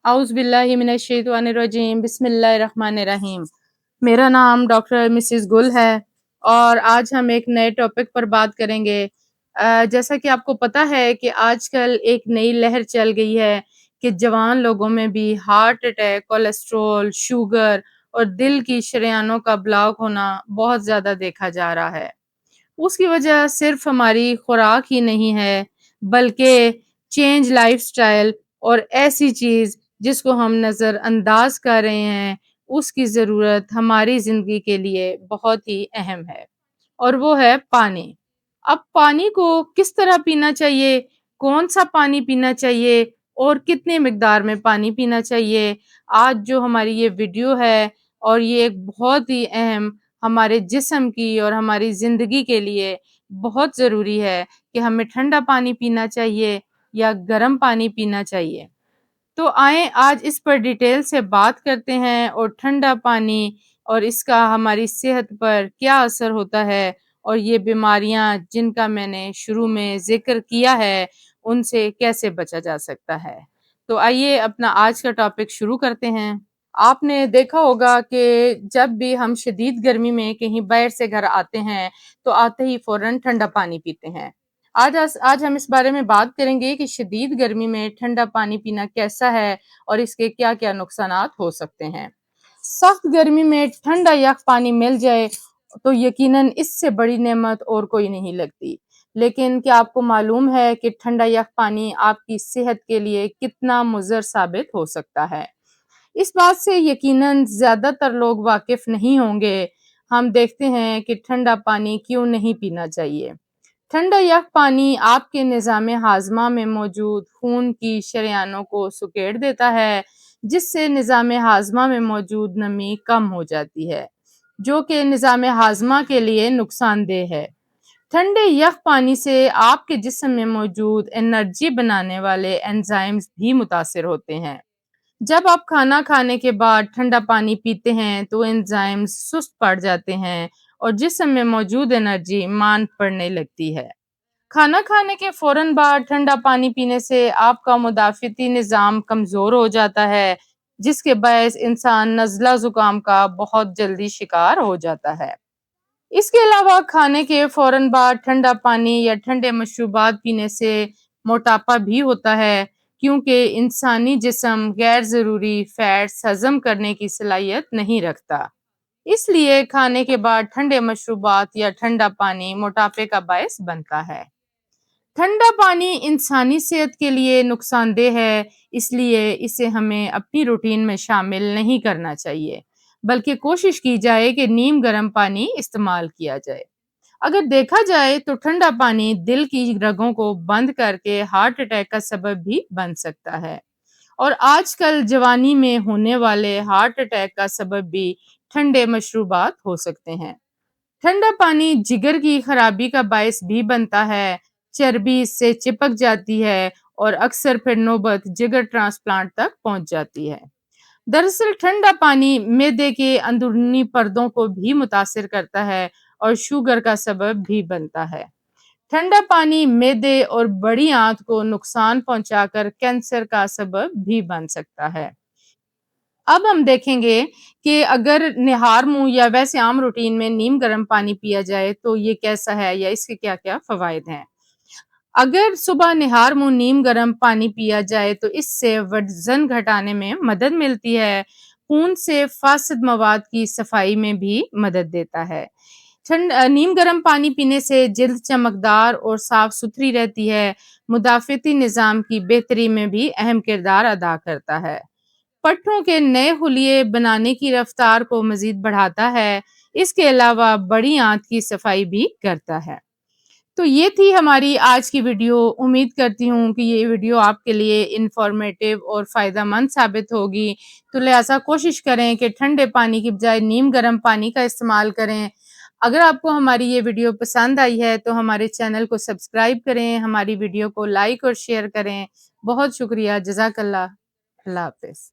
اعوذ باللہ من الشیطان الرجیم بسم اللہ الرحمن الرحیم۔ میرا نام ڈاکٹر مسز گل ہے اور آج ہم ایک نئے ٹاپک پر بات کریں گے۔ جیسا کہ آپ کو پتہ ہے کہ آج کل ایک نئی لہر چل گئی ہے کہ جوان لوگوں میں بھی ہارٹ اٹیک، کولیسٹرول، شوگر اور دل کی شریانوں کا بلاک ہونا بہت زیادہ دیکھا جا رہا ہے۔ اس کی وجہ صرف ہماری خوراک ہی نہیں ہے بلکہ چینج لائف سٹائل اور ایسی چیز جس کو ہم نظر انداز کر رہے ہیں، اس کی ضرورت ہماری زندگی کے لیے بہت ہی اہم ہے اور وہ ہے پانی۔ اب پانی کو کس طرح پینا چاہیے، کون سا پانی پینا چاہیے اور کتنے مقدار میں پانی پینا چاہیے، آج جو ہماری یہ ویڈیو ہے اور یہ ایک بہت ہی اہم ہمارے جسم کی اور ہماری زندگی کے لیے بہت ضروری ہے کہ ہمیں ٹھنڈا پانی پینا چاہیے یا گرم پانی پینا چاہیے۔ تو آئیں آج اس پر ڈیٹیل سے بات کرتے ہیں اور ٹھنڈا پانی اور اس کا ہماری صحت پر کیا اثر ہوتا ہے اور یہ بیماریاں جن کا میں نے شروع میں ذکر کیا ہے ان سے کیسے بچا جا سکتا ہے۔ تو آئیے اپنا آج کا ٹاپک شروع کرتے ہیں۔ آپ نے دیکھا ہوگا کہ جب بھی ہم شدید گرمی میں کہیں باہر سے گھر آتے ہیں تو آتے ہی فوراً ٹھنڈا پانی پیتے ہیں۔ آج ہم اس بارے میں بات کریں گے کہ شدید گرمی میں ٹھنڈا پانی پینا کیسا ہے اور اس کے کیا کیا نقصانات ہو سکتے ہیں۔ سخت گرمی میں ٹھنڈا یخ پانی مل جائے تو یقیناً اس سے بڑی نعمت اور کوئی نہیں لگتی، لیکن کیا آپ کو معلوم ہے کہ ٹھنڈا یخ پانی آپ کی صحت کے لیے کتنا مضر ثابت ہو سکتا ہے؟ اس بات سے یقیناً زیادہ تر لوگ واقف نہیں ہوں گے۔ ہم دیکھتے ہیں کہ ٹھنڈا پانی کیوں نہیں پینا چاہیے۔ ٹھنڈا یخ پانی آپ کے نظام ہاضمہ میں موجود خون کی شریانوں کو سکیڑ دیتا ہے، جس سے نظام ہاضمہ میں موجود نمی کم ہو جاتی ہے، جو کہ نظام ہاضمہ کے لیے نقصان دہ ہے۔ ٹھنڈے یخ پانی سے آپ کے جسم میں موجود انرجی بنانے والے انزائمز بھی متاثر ہوتے ہیں۔ جب آپ کھانا کھانے کے بعد ٹھنڈا پانی پیتے ہیں تو انزائمز سست پڑ جاتے ہیں اور جسم میں موجود انرجی ماند پڑنے لگتی ہے۔ کھانا کھانے کے فوراً بعد ٹھنڈا پانی پینے سے آپ کا مدافعتی نظام کمزور ہو جاتا ہے، جس کے باعث انسان نزلہ زکام کا بہت جلدی شکار ہو جاتا ہے۔ اس کے علاوہ کھانے کے فوراً بعد ٹھنڈا پانی یا ٹھنڈے مشروبات پینے سے موٹاپا بھی ہوتا ہے، کیونکہ انسانی جسم غیر ضروری فیٹس ہضم کرنے کی صلاحیت نہیں رکھتا۔ اس لیے کھانے کے بعد ٹھنڈے مشروبات یا ٹھنڈا پانی موٹاپے کا باعث بنتا ہے۔ ٹھنڈا پانی انسانی صحت کے لیے نقصان دہ ہے، اس لیے اسے ہمیں اپنی روٹین میں شامل نہیں کرنا چاہیے، بلکہ کوشش کی جائے کہ نیم گرم پانی استعمال کیا جائے۔ اگر دیکھا جائے تو ٹھنڈا پانی دل کی رگوں کو بند کر کے ہارٹ اٹیک کا سبب بھی بن سکتا ہے، اور آج کل جوانی میں ہونے والے ہارٹ اٹیک کا سبب بھی ٹھنڈے مشروبات ہو سکتے ہیں۔ ٹھنڈا پانی جگر کی خرابی کا باعث بھی بنتا ہے، چربی اس سے چپک جاتی ہے اور اکثر پھر نوبت جگر ٹرانسپلانٹ تک پہنچ جاتی ہے۔ دراصل ٹھنڈا پانی معدے کے اندرونی پردوں کو بھی متاثر کرتا ہے اور شوگر کا سبب بھی بنتا ہے۔ ٹھنڈا پانی معدے اور بڑی آنت کو نقصان پہنچا کر کینسر کا سبب بھی بن سکتا ہے۔ اب ہم دیکھیں گے کہ اگر نہار منہ یا ویسے عام روٹین میں نیم گرم پانی پیا جائے تو یہ کیسا ہے یا اس کے کیا کیا فوائد ہیں۔ اگر صبح نہار منہ نیم گرم پانی پیا جائے تو اس سے وزن گھٹانے میں مدد ملتی ہے، خون سے فاسد مواد کی صفائی میں بھی مدد دیتا ہے۔ نیم گرم پانی پینے سے جلد چمکدار اور صاف ستھری رہتی ہے، مدافعتی نظام کی بہتری میں بھی اہم کردار ادا کرتا ہے، پٹھوں کے نئے خلیے بنانے کی رفتار کو مزید بڑھاتا ہے، اس کے علاوہ بڑی آنت کی صفائی بھی کرتا ہے۔ تو یہ تھی ہماری آج کی ویڈیو۔ امید کرتی ہوں کہ یہ ویڈیو آپ کے لیے انفارمیٹیو اور فائدہ مند ثابت ہوگی، تو لہٰذا کوشش کریں کہ ٹھنڈے پانی کی بجائے نیم گرم پانی کا استعمال کریں۔ اگر آپ کو ہماری یہ ویڈیو پسند آئی ہے تو ہمارے چینل کو سبسکرائب کریں، ہماری ویڈیو کو لائک اور شیئر کریں۔ بہت شکریہ، جزاک اللہ۔ اللہ حافظ۔